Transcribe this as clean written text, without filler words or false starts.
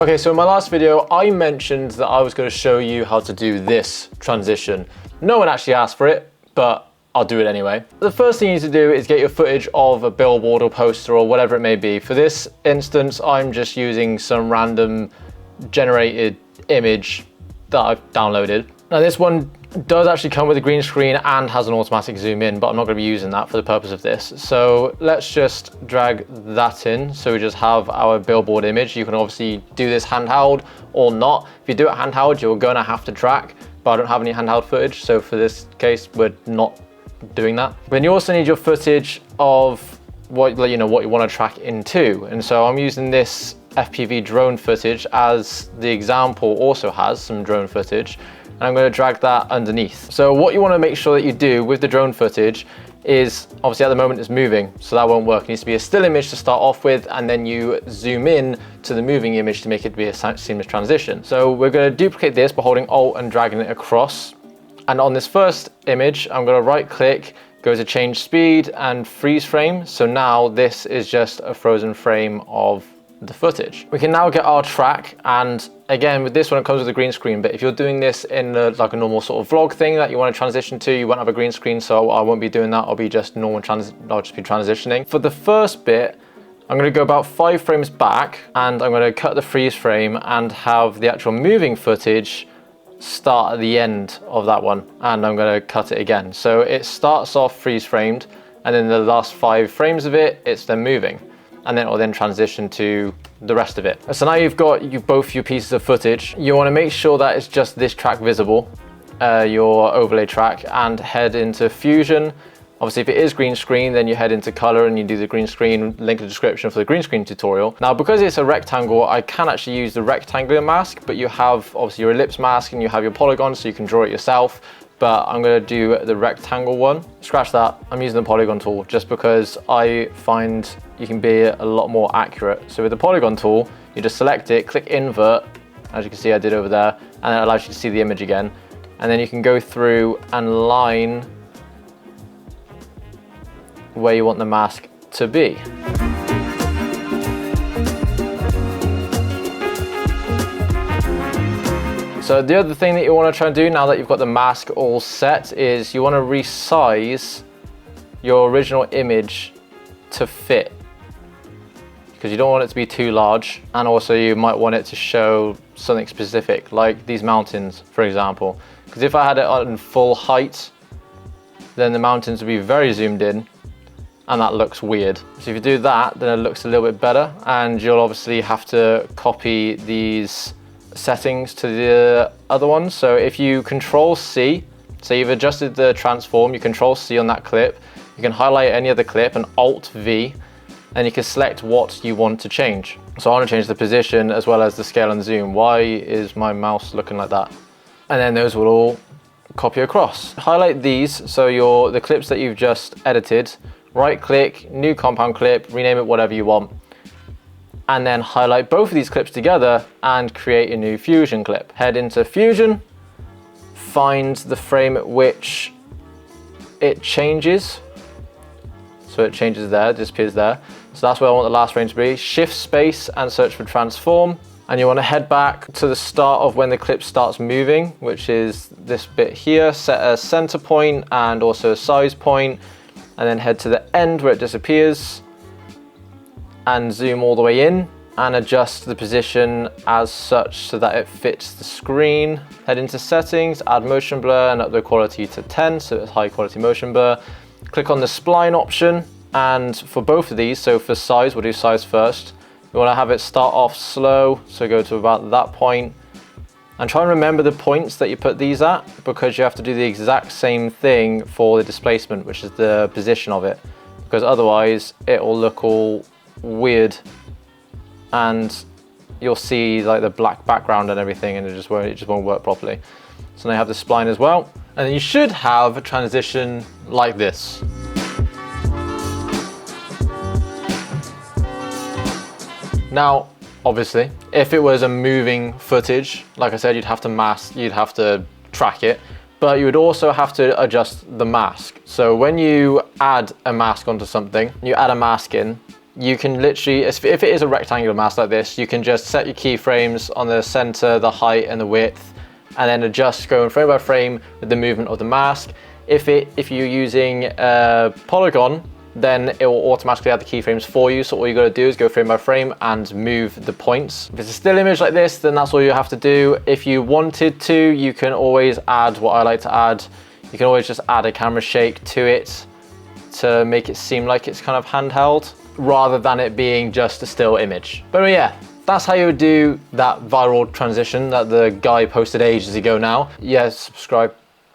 Okay, so in my last video, I mentioned that I was going to show you how to do this transition. No one actually asked for it, but I'll do it anyway. The first thing you need to do is get your footage of a billboard or poster or whatever it may be. For this instance, I'm just using some random generated image that I've downloaded. Now this one does actually come with a green screen and has an automatic zoom in, but I'm not going to be using that for the purpose of this. So let's just drag that in. So we just have our billboard image. You can obviously do this handheld or not. If you do it handheld, you're going to have to track, but I don't have any handheld footage. So for this case, we're not doing that. Then you also need your footage of what you want to track into. And so I'm using this FPV drone footage as the example also has some drone footage. And I'm going to drag that underneath. So what you want to make sure that you do with the drone footage is, obviously at the moment it's moving, so that won't work. It needs to be a still image to start off with, and then you zoom in to the moving image to make it be a seamless transition. So we're going to duplicate this by holding Alt and dragging it across. And on this first image, I'm going to right click, go to change speed and freeze frame. So now this is just a frozen frame of the footage. We can now get our track, and again with this one it comes with a green screen, but if you're doing this in like a normal sort of vlog thing that you want to transition to, you won't have a green screen, so I won't be doing that. I'll be just normal I'll just be transitioning. For the first bit, I'm going to go about 5 frames back, and I'm going to cut the freeze frame and have the actual moving footage start at the end of that one, and I'm going to cut it again. So it starts off freeze framed, and then the last 5 frames of it, it's then moving. And then it will then transition to the rest of it. So now you've got both your pieces of footage. You want to make sure that it's just this track visible, your overlay track, and head into Fusion. Obviously, if it is green screen, then you head into color and you do the green screen, link in the description for the green screen tutorial. Now, because it's a rectangle, I can actually use the rectangular mask, but you have obviously your ellipse mask and you have your polygon, so you can draw it yourself. But I'm going to do the rectangle one. Scratch that. I'm using the polygon tool just because I find you can be a lot more accurate. So with the polygon tool, you just select it, click invert, as you can see I did over there, and it allows you to see the image again. And then you can go through and line where you want the mask to be. So the other thing that you want to try and do now that you've got the mask all set is you want to resize your original image to fit, because you don't want it to be too large, and also you might want it to show something specific, like these mountains, for example. Because if I had it on full height, then the mountains would be very zoomed in, and that looks weird. So if you do that, then it looks a little bit better, and you'll obviously have to copy these settings to the other ones. So if you Control C, so you've adjusted the transform, you Control C on that clip, you can highlight any other clip and Alt V, and you can select what you want to change. So I want to change the position as well as the scale and zoom. Why is my mouse looking like that? And then those will all copy across. Highlight these, so the clips that you've just edited, right click, new compound clip, rename it whatever you want, and then highlight both of these clips together and create a new Fusion clip. Head into Fusion, find the frame at which it changes. So it changes there, disappears there. So that's where I want the last frame to be. Shift space and search for transform. And you want to head back to the start of when the clip starts moving, which is this bit here. Set a center point and also a size point, and then head to the end where it disappears, and zoom all the way in and adjust the position as such so that it fits the screen. Head into settings, add motion blur and up the quality to 10, so it's high quality motion blur. Click on the spline option, and for both of these, so for size, we'll do size first. We want to have it start off slow, so go to about that point. And try and remember the points that you put these at, because you have to do the exact same thing for the displacement, which is the position of it, because otherwise it will look all weird and you'll see like the black background and everything, and it just won't work properly. So now you have the spline as well, and then you should have a transition like this. Now obviously if it was a moving footage, like I said, you'd have to track it, but you would also have to adjust the mask. So when you add a mask onto something, you add a mask in, you can literally, if it is a rectangular mask like this, you can just set your keyframes on the center, the height and the width, and then adjust going frame by frame with the movement of the mask. If you're using a polygon, then it will automatically add the keyframes for you. So all you got to do is go frame by frame and move the points. If it's a still image like this, then that's all you have to do. If you wanted to, you can always add what I like to add. You can always just add a camera shake to it to make it seem like it's kind of handheld rather than it being just a still image. But yeah, that's how you would do that viral transition that the guy posted ages ago now. Yeah, subscribe.